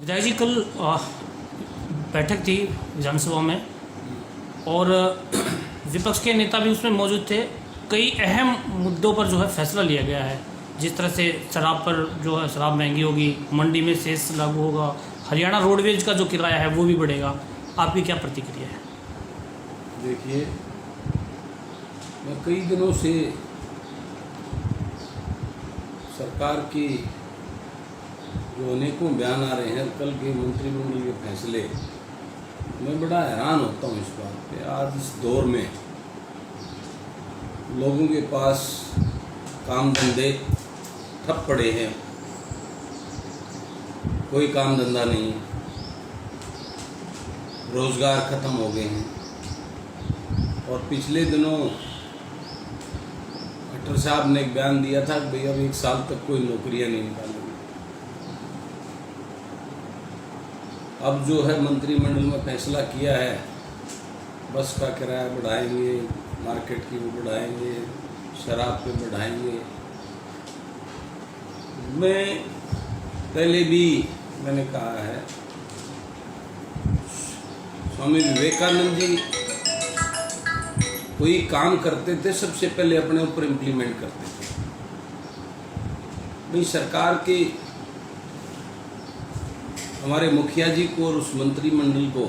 विधायक जी कल बैठक थी विधानसभा में और विपक्ष के नेता भी उसमें मौजूद थे। कई अहम मुद्दों पर जो है फैसला लिया गया है। जिस तरह से शराब पर जो है शराब महंगी होगी, मंडी में सेस लागू होगा, हरियाणा रोडवेज का जो किराया है वो भी बढ़ेगा। आपकी क्या प्रतिक्रिया है? देखिए, मैं कई दिनों से सरकार की जो अनेकों बयान आ रहे हैं, कल के मंत्रिमंडल के फैसले, मैं बड़ा हैरान होता हूँ इस बात पे। आज इस दौर में लोगों के पास काम धंधे ठप पड़े हैं, कोई काम धंधा नहीं है, रोजगार खत्म हो गए हैं। और पिछले दिनों खट्टर साहब ने एक बयान दिया था कि भाई अब 1 साल तक कोई नौकरियां नहीं निकालेंगे। अब जो है मंत्रिमंडल में फैसला किया है, बस का किराया बढ़ाएंगे, मार्केट की वो बढ़ाएंगे, शराब पे बढ़ाएंगे। मैं पहले भी मैंने कहा है, स्वामी विवेकानंद जी कोई काम करते थे सबसे पहले अपने ऊपर इम्प्लीमेंट करते थे। भाई सरकार के हमारे मुखिया जी को और उस मंत्रिमंडल को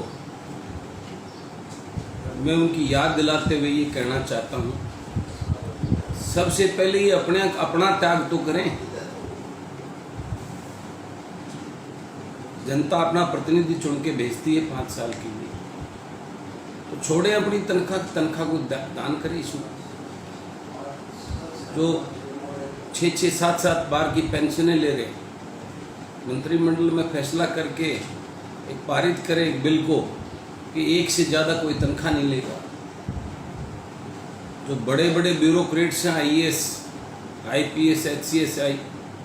मैं उनकी याद दिलाते हुए ये कहना चाहता हूँ, सबसे पहले ये अपना त्याग तो करें। जनता अपना प्रतिनिधि चुन के भेजती है 5 साल के लिए, तो छोड़े अपनी तनख्वाह को दान करें। इसमें जो 6-6, 7-7 बार की पेंशनें ले रहे, मंत्रिमंडल में फैसला करके एक पारित करें एक बिल को कि 1 से ज़्यादा कोई तनख्वाह नहीं लेगा। जो बड़े बड़े ब्यूरोक्रेट्स हैं, IAS, IPS, HCS,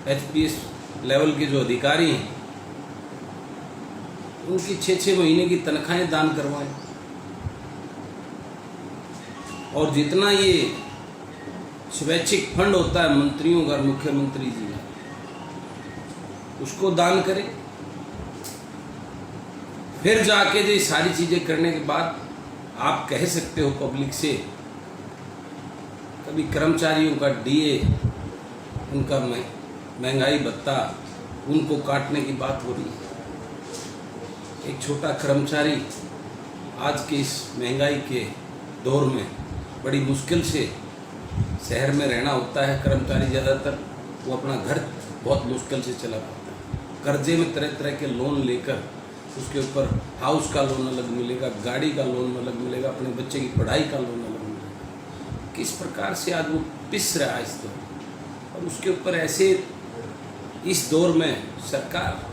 HPS level के जो अधिकारी हैं, उनकी 6-6 महीने की तनख्वाहें दान करवाएं। और जितना ये स्वैच्छिक फंड होता है मंत्रियों का, मुख्यमंत्री जी का, उसको दान करें। फिर जाके जो सारी चीजें करने के बाद आप कह सकते हो पब्लिक से, कभी कर्मचारियों का DA, उनका महंगाई भत्ता, उनको काटने की बात हो रही है। एक छोटा कर्मचारी आज के इस महंगाई के दौर में बड़ी मुश्किल से शहर में रहना होता है। कर्मचारी ज़्यादातर वो अपना घर बहुत मुश्किल से चला पाता है। कर्जे में तरह तरह के लोन लेकर, उसके ऊपर हाउस का लोन अलग मिलेगा, गाड़ी का लोन अलग मिलेगा, अपने बच्चे की पढ़ाई का लोन अलग मिलेगा। किस प्रकार से आज वो पिस रहा है इस दौर। और उसके ऊपर ऐसे इस दौर में सरकार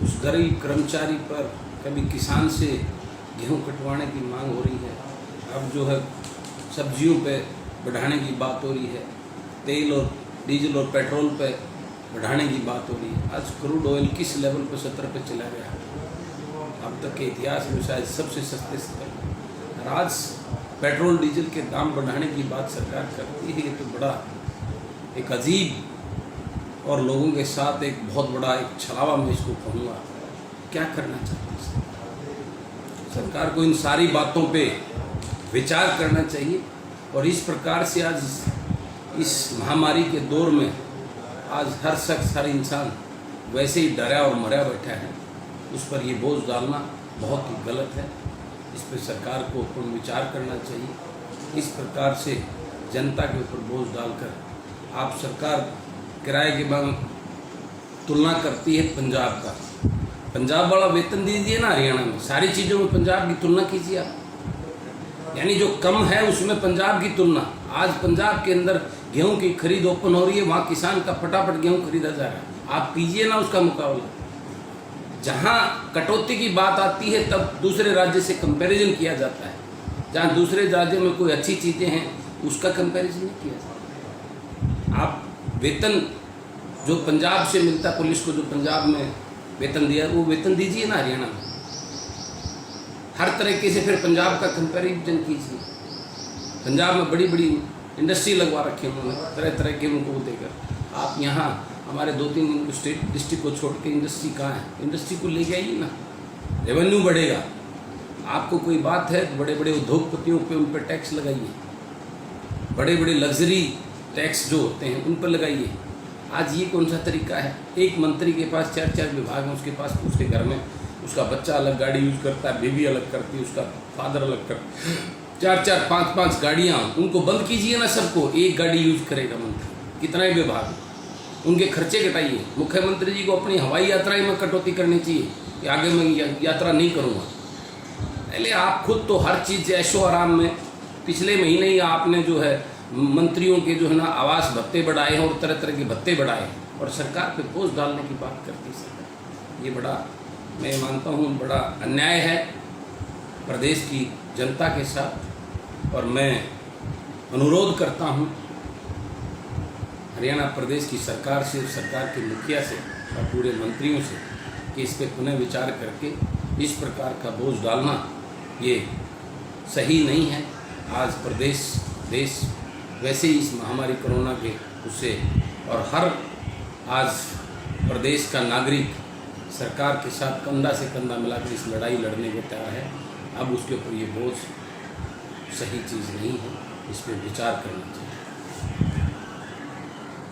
उस गरीब कर्मचारी पर, कभी किसान से गेहूं कटवाने की मांग हो रही है, अब जो है सब्जियों पे बढ़ाने की बात हो रही है, तेल और डीजल और पेट्रोल पे बढ़ाने की बात हो रही है। आज क्रूड ऑयल किस लेवल पर 70 पे चला गया है, अब तक के इतिहास में शायद सबसे सस्ते स्तर। और आज पेट्रोल डीजल के दाम बढ़ाने की बात सरकार करती है, तो बड़ा एक अजीब और लोगों के साथ एक बहुत बड़ा एक छलावा मैं इसको कहूँगा। क्या करना चाहती है सरकार को? इन सारी बातों पे विचार करना चाहिए। और इस प्रकार से आज इस महामारी के दौर में आज हर शख्स, हर इंसान वैसे ही डरा और मरा बैठा है, उस पर ये बोझ डालना बहुत ही गलत है। इस पर सरकार को पूर्ण विचार करना चाहिए। इस प्रकार से जनता के ऊपर बोझ डालकर आप सरकार किराए के बाद तुलना करती है पंजाब का। पंजाब वाला वेतन दीजिए ना हरियाणा में, सारी चीज़ों में पंजाब की तुलना कीजिए आप। यानी जो कम है उसमें पंजाब की तुलना। आज पंजाब के अंदर गेहूं की खरीद ओपन हो रही है, वहाँ किसान का फटाफट गेहूं खरीदा जा रहा है। आप कीजिए ना उसका मुकाबला। जहाँ कटौती की बात आती है तब दूसरे राज्य से कंपैरिजन किया जाता है। जहाँ दूसरे राज्यों में कोई अच्छी चीज़ें हैं उसका कंपैरिजन नहीं किया जाता। आप वेतन जो पंजाब से मिलता है, पुलिस को जो पंजाब में वेतन दिया, वो वेतन दीजिए ना हरियाणा में। हर तरीके से फिर पंजाब का कंपैरिजन कीजिए। पंजाब में बड़ी बड़ी इंडस्ट्री लगवा रखी है उन्होंने, तरह तरह के उनको देकर। आप यहाँ हमारे 2-3 स्टेट डिस्ट्रिक्ट को छोड़ के इंडस्ट्री कहाँ है? इंडस्ट्री को ले जाइए ना, रेवेन्यू बढ़ेगा। आपको कोई बात है तो बड़े बड़े उद्योगपतियों पे उन पर टैक्स लगाइए, बड़े बड़े लग्जरी टैक्स जो होते हैं उन पर लगाइए। आज ये कौन सा तरीका है? एक मंत्री के पास 4-4 विभाग हैं, उसके पास उसके घर में उसका बच्चा अलग गाड़ी यूज करता है, बेबी अलग करती है, उसका फादर अलग करता है, 4-4 5-5 गाड़ियाँ। उनको बंद कीजिए ना सबको, एक गाड़ी यूज करेगा मंत्री, कितना ही विभाग, उनके खर्चे घटाइए। मुख्यमंत्री जी को अपनी हवाई यात्राएं में कटौती करनी चाहिए कि आगे मैं यात्रा नहीं करूँगा। पहले आप खुद तो हर चीज़ ऐशो आराम में, पिछले महीने ही आपने जो है मंत्रियों के जो है ना आवास भत्ते बढ़ाए हैं और तरह तरह के भत्ते बढ़ाए हैं और सरकार पे बोझ डालने की बात करती सरकार। ये बड़ा, मैं मानता हूँ, बड़ा अन्याय है प्रदेश की जनता के साथ। और मैं अनुरोध करता हूँ हरियाणा प्रदेश की सरकार से, सरकार के मुखिया से और पूरे मंत्रियों से कि इस पर पुनः विचार करके इस प्रकार का बोझ डालना ये सही नहीं है। आज प्रदेश, देश वैसे ही इस महामारी कोरोना के उससे, और हर आज प्रदेश का नागरिक सरकार के साथ कंधा से कंधा मिलाकर इस लड़ाई लड़ने को तैयार है। अब उसके ऊपर ये बोझ सही चीज़ नहीं है, इस पर विचार करना चाहिए।